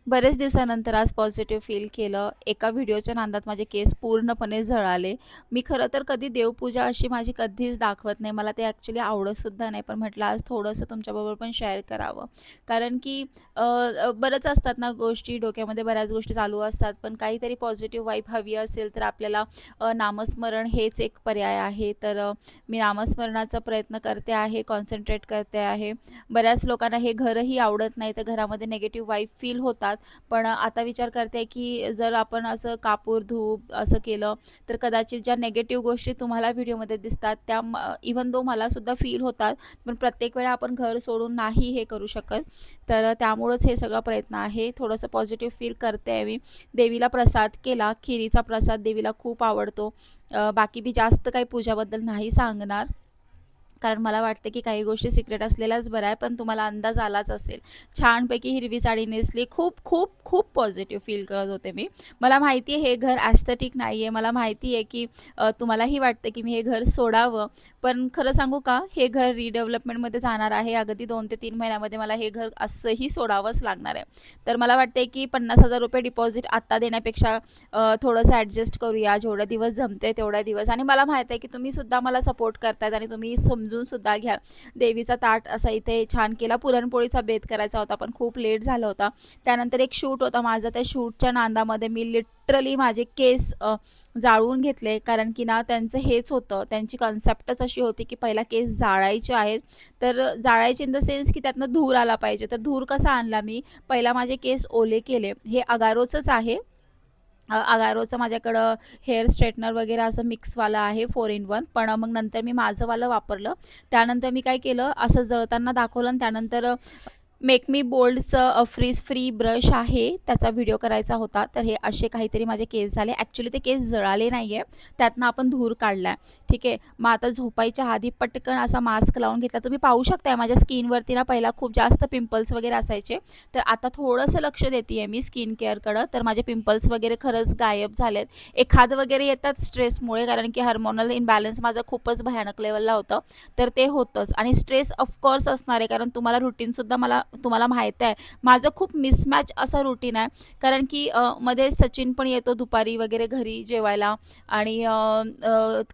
बरेच दिवसानंतर आज पॉझिटिव्ह फील केलं. एका व्हिडिओच्या नादात माझे केस पूर्णपणे जळाले. मी खरं तर कधी देवपूजा अशी माझी कधीच दाखवत नाही. मला ते ॲक्चुअली आवडतसुद्धा नाही. पण म्हटलं आज थोडंसं तुमच्याबरोबर पण शेअर करावं. कारण की बरंच असतात ना गोष्टी, डोक्यामध्ये बऱ्याच गोष्टी चालू असतात. पण काहीतरी पॉझिटिव्ह वाइब हवी असेल तर आपल्याला नामस्मरण हेच एक पर्याय आहे. तर मी नामस्मरणाचा प्रयत्न करते आहे, कॉन्सन्ट्रेट करते आहे. बऱ्याच लोकांना हे घरही आवडत नाही, तर घरामध्ये निगेटिव्ह वाइब फील होतात. पण आता विचार करते की जर आपण असं कापूर धूप असं केलं तर कदाचित ज्या नेगेटिव्ह गोष्टी तुम्हाला व्हिडिओमध्ये दिसतात त्या इवन दो मलासुद्धा फील होतात. पण प्रत्येक वेळा आपण घर सोडून नाही हे करू शकत. तर त्यामुळंच हे सगळं प्रयत्न आहे. थोडंसं पॉझिटिव्ह फील करते आहे मी. देवीला प्रसाद केला, खिरीचा प्रसाद देवीला खूप आवडतो. बाकी मी जास्त काही पूजाबद्दल नाही सांगणार. कारण मला वाटतं की काही गोष्टी सिक्रेट असलेल्याच बरं आहे. पण तुम्हाला अंदाज आलाच असेल. छानपैकी हिरवी साडी नेसली. खूप खूप खूप पॉझिटिव्ह फील करत होते मी. मला माहिती आहे हे घर ॲस्थेटिक नाही आहे. मला माहिती आहे की तुम्हालाही वाटतं की मी हे घर सोडावं. पण खरं सांगू का, हे घर रिडेव्हलपमेंटमध्ये जाणार आहे. अगदी 2 ते 3 महिन्यामध्ये मला हे घर असंही सोडावंच लागणार आहे. तर मला वाटते की ₹50,000 डिपॉझिट आत्ता देण्यापेक्षा थोडंसं ॲडजस्ट करूया. जेवढे दिवस जमते तेवढ्या दिवस. आणि मला माहीत आहे की तुम्हीसुद्धा मला सपोर्ट करतायत आणि तुम्ही समजूनसुद्धा घ्या. देवीचा ताट असा इथे छान केला. पुरणपोळीचा बेत करायचा होता, पण खूप लेट झालं होता. त्यानंतर एक शूट होता माझा. त्या शूटच्या नादामध्ये मी लिटरली माझे केस जाळून घेतले. कारण की ना त्यांचं हेच होतं. त्यांची कन्सेप्टच अशी होती की पहिला केस जाळायचे आहेत. तर जाळायचे इन द सेन्स की त्यातनं धूर आला पाहिजे. तर धूर कसा आणला मी? पहिला माझे केस ओले केले. हे अगारोचंच आहे. अगारोचं माझ्याकडं हेअर स्ट्रेटनर वगैरे असं मिक्सवालं आहे 4 in 1. पण मग नंतर मी माझंवालं वापरलं. त्यानंतर मी काय केलं, असं जळताना दाखवलं आणि त्यानंतर मेक मी बोल्डचं फ्रीज फ्री ब्रश आहे, त्याचा व्हिडिओ करायचा होता. तर हे असे काहीतरी माझे केस झाले. ॲक्च्युली ते केस जळाले नाही आहे, त्यातनं आपण धूर काढला आहे. ठीक आहे. मग आता झोपायच्या आधी पटकन असा मास्क लावून घेतला. तुम्ही पाहू शकताय माझ्या स्किनवरती ना पहिला खूप जास्त पिंपल्स वगैरे असायचे. तर आता थोडंसं लक्ष देते आहे मी स्किन केअरकडं. तर माझे पिंपल्स वगैरे खरंच गायब झालेत. एखाद वगैरे येतात स्ट्रेसमुळे, कारण की हार्मोनल इम्बॅलन्स माझं खूपच भयानक लेवलला होतं. तर ते होतंच आणि स्ट्रेस ऑफकोर्स असणार आहे. कारण तुम्हाला रुटीनसुद्धा तुम्हाला माहीत आहे माझं खूप मिसमॅच असं रुटीन आहे. कारण की मध्ये सचिन पण येतो दुपारी वगैरे घरी जेवायला आणि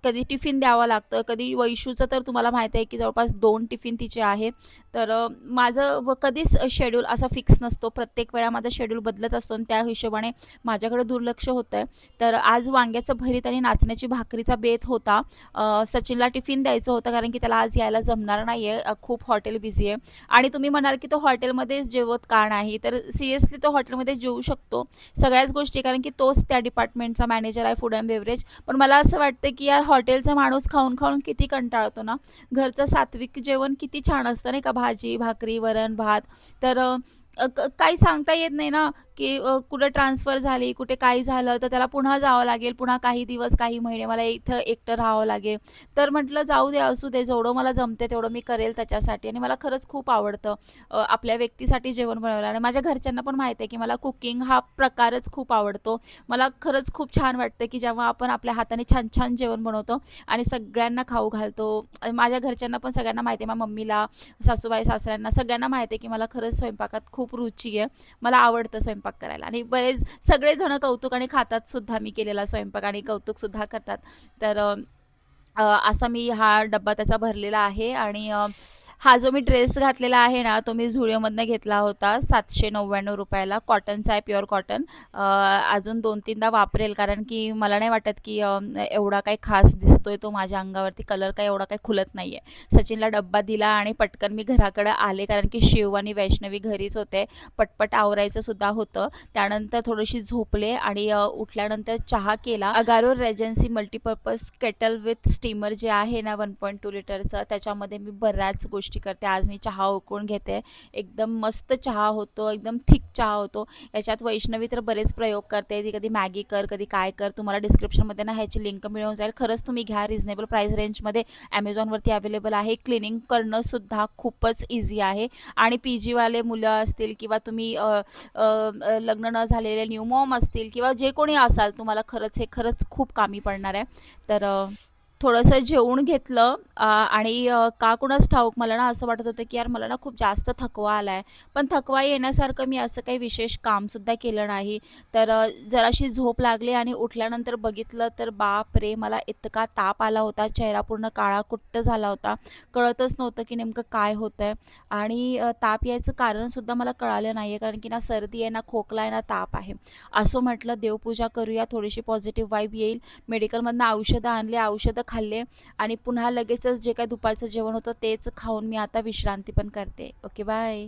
कधी टिफिन द्यावं लागतं. कधी वैशूचं तर तुम्हाला माहीत आहे की जवळपास 2 टिफिन तिचे आहेत. तर माझं कधीच शेड्यूल असा फिक्स नसतो. प्रत्येक वेळा माझा शेड्यूल बदलत असतो आणि त्या हिशोबाने माझ्याकडे दुर्लक्ष होतं आहे. तर आज वांग्याचं भरीत आणि नाचण्याची भाकरीचा बेत होता. सचिनला टिफिन द्यायचं होतं कारण की त्याला आज यायला जमणार नाही आहे. खूप हॉटेल बिझी आहे. आणि तुम्ही म्हणाल की तो हॉटेलमध्येच जेवत का नाही? तर सिरियसली तो हॉटेलमध्ये जेवू शकतो. सगळ्याच गोष्टी, कारण की तोच त्या डिपार्टमेंटचा मॅनेजर आहे फूड अँड बेव्हरेज. पण मला असं वाटतं की यार हॉटेलचा माणूस खाऊन खाऊन किती कंटाळतो ना. घरचं सात्विक जेवण किती छान असतं नाही का, भाजी, भाकरी, वरण, भात. तर काही सांगता येत नाही ना की कुठे ट्रान्सफर झाली, कुठे काही झालं तर त्याला पुन्हा जावं लागेल. पुन्हा काही दिवस, काही महिने मला इथं एकटं राहावं लागेल. तर म्हटलं जाऊ दे, असू दे, जेवढं मला जमते तेवढं मी करेल त्याच्यासाठी. आणि मला खरंच खूप आवडतं आपल्या व्यक्तीसाठी जेवण बनवायला. आणि माझ्या घरच्यांना पण माहीत आहे की मला कुकिंग हा प्रकारच खूप आवडतो. मला खरंच खूप छान वाटतं की जेव्हा आपण आपल्या हाताने छान छान जेवण बनवतो आणि सगळ्यांना खाऊ घालतो. माझ्या घरच्यांना पण सगळ्यांना माहिती आहे, माझ्या मम्मीला, सासूबाई, सासऱ्यांना सगळ्यांना माहिती आहे की मला खरंच स्वयंपाकात खूप रुची आहे. मला आवडतं स्वयंपाक करायला आणि बरेच सगळेजण कौतुक आणि खातात सुद्धा मी केलेला स्वयंपाक आणि कौतुकसुद्धा करतात. तर असा मी हा डब्बा त्याचा भरलेला आहे. आणि हा जो मी ड्रेस घातलेला आहे ना, तो मी झुडिओमधनं घेतला होता ₹799 कॉटनचा आहे, प्युअर कॉटन. अजून 2-3दा वापरेल, कारण की मला नाही वाटत की एवढा काही खास दिसतोय तो माझ्या अंगावरती. कलर काही एवढा काही खुलत नाही आहे. सचिनला डब्बा दिला आणि पटकन मी घराकडे आले, कारण की शिव आणि वैष्णवी घरीच होते. पटपट आवरायचं सुद्धा होतं. त्यानंतर थोडीशी झोपले आणि उठल्यानंतर चहा केला. Agaro Regency multipurpose kettle with steamer जे आहे ना 1.2 लिटरचं, त्याच्यामध्ये मी बऱ्याच गोष्टी करते. आज मी चहा उकळून घेते. एकदम मस्त चहा होतो, एकदम थिक चहा होतो. याच्यात वैष्णवी तर बरेच प्रयोग करते. ती कधी मॅगी कर, कधी काय कर. तुम्हाला डिस्क्रिप्शनमध्ये ना ह्याची लिंक मिळून जाईल. खरंच तुम्ही घ्या, रिजनेबल प्राईस रेंजमध्ये ॲमेझॉनवरती अवेलेबल आहे. क्लिनिंग करणंसुद्धा खूपच इझी आहे. आणि पी जीवाले मुलं असतील किंवा तुम्ही लग्न न झालेले न्यू मॉम असतील किंवा जे कोणी असाल, तुम्हाला खरंच हे खरंच खूप कामी पडणार आहे. तर थोडंसं जेवून घेतलं आणि का कुणास ठाऊक मला ना असं वाटत होतं, की यार मला ना खूप जास्त थकवा आलाय. पण थकवा येण्यासारखं मी असं काही विशेष कामसुद्धा केलं नाही. तर जराशी झोप लागली आणि उठल्यानंतर बघितलं तर बापरे! मला इतका ताप आला होता. चेहरा पूर्ण काळाकुट्ट झाला होता. कळतच नव्हतं, की नेमकं काय होतंय आणि ताप यायचं कारणसुद्धा मला कळालं नाहीये. कारण की ना सर्दी आहे, ना खोकला आहे, ना ताप आहे. असं म्हटलं देवपूजा करूया, थोडीशी पॉझिटिव्ह वाइब येईल. मेडिकलमधनं औषधं आणले, औषधं खाल्ले आणि पुन्हा लगेचच जे काही दुपारचं जेवण होतं तेच खाऊन मी आता विश्रांती पण करते. Okay, bye.